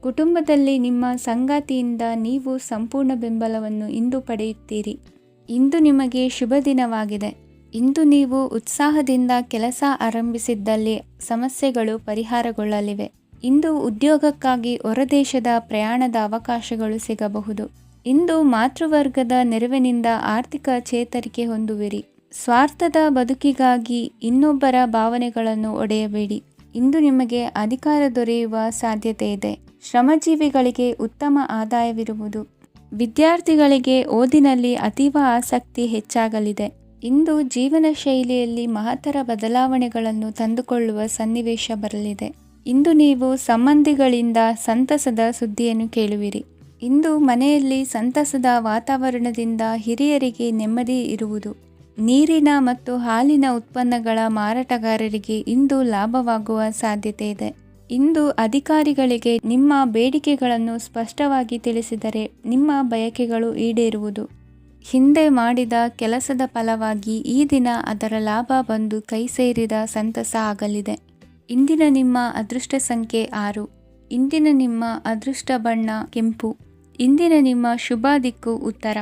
ಕುಟುಂಬದಲ್ಲಿ ನಿಮ್ಮ ಸಂಗಾತಿಯಿಂದ ನೀವು ಸಂಪೂರ್ಣ ಬೆಂಬಲವನ್ನು ಇಂದು ಪಡೆಯುತ್ತೀರಿ. ಇಂದು ನಿಮಗೆ ಶುಭ ದಿನವಾಗಿದೆ. ಇಂದು ನೀವು ಉತ್ಸಾಹದಿಂದ ಕೆಲಸ ಆರಂಭಿಸಿದ್ದಲ್ಲಿ ಸಮಸ್ಯೆಗಳು ಪರಿಹಾರಗೊಳ್ಳಲಿವೆ. ಇಂದು ಉದ್ಯೋಗಕ್ಕಾಗಿ ಹೊರದೇಶದ ಪ್ರಯಾಣದ ಅವಕಾಶಗಳು ಸಿಗಬಹುದು. ಇಂದು ಮಾತೃವರ್ಗದ ನೆರವಿನಿಂದ ಆರ್ಥಿಕ ಚೇತರಿಕೆ ಹೊಂದುವಿರಿ. ಸ್ವಾರ್ಥದ ಬದುಕಿಗಾಗಿ ಇನ್ನೊಬ್ಬರ ಭಾವನೆಗಳನ್ನು ಒಡೆಯಬೇಡಿ. ಇಂದು ನಿಮಗೆ ಅಧಿಕಾರ ದೊರೆಯುವ ಸಾಧ್ಯತೆ ಇದೆ. ಶ್ರಮಜೀವಿಗಳಿಗೆ ಉತ್ತಮ ಆದಾಯವಿರುವುದು. ವಿದ್ಯಾರ್ಥಿಗಳಿಗೆ ಓದಿನಲ್ಲಿ ಅತೀವ ಆಸಕ್ತಿ ಹೆಚ್ಚಾಗಲಿದೆ. ಇಂದು ಜೀವನ ಶೈಲಿಯಲ್ಲಿ ಮಹತ್ತರ ಬದಲಾವಣೆಗಳನ್ನು ತಂದುಕೊಳ್ಳುವ ಸನ್ನಿವೇಶ ಬರಲಿದೆ. ಇಂದು ನೀವು ಸಂಬಂಧಿಗಳಿಂದ ಸಂತಸದ ಸುದ್ದಿಯನ್ನು ಕೇಳುವಿರಿ. ಇಂದು ಮನೆಯಲ್ಲಿ ಸಂತಸದ ವಾತಾವರಣದಿಂದ ಹಿರಿಯರಿಗೆ ನೆಮ್ಮದಿ ಇರುವುದು. ನೀರಿನ ಮತ್ತು ಹಾಲಿನ ಉತ್ಪನ್ನಗಳ ಮಾರಾಟಗಾರರಿಗೆ ಇಂದು ಲಾಭವಾಗುವ ಸಾಧ್ಯತೆ ಇದೆ. ಇಂದು ಅಧಿಕಾರಿಗಳಿಗೆ ನಿಮ್ಮ ಬೇಡಿಕೆಗಳನ್ನು ಸ್ಪಷ್ಟವಾಗಿ ತಿಳಿಸಿದರೆ ನಿಮ್ಮ ಬಯಕೆಗಳು ಈಡೇರುವುದು. ಹಿಂದೆ ಮಾಡಿದ ಕೆಲಸದ ಫಲವಾಗಿ ಈ ದಿನ ಅದರ ಲಾಭ ಬಂದು ಕೈ ಸೇರಿದ ಸಂತಸ ಆಗಲಿದೆ. ಇಂದಿನ ನಿಮ್ಮ ಅದೃಷ್ಟ ಸಂಖ್ಯೆ 6. ಇಂದಿನ ನಿಮ್ಮ ಅದೃಷ್ಟ ಬಣ್ಣ ಕೆಂಪು. ಇಂದಿನ ನಿಮ್ಮ ಶುಭ ದಿಕ್ಕು ಉತ್ತರ.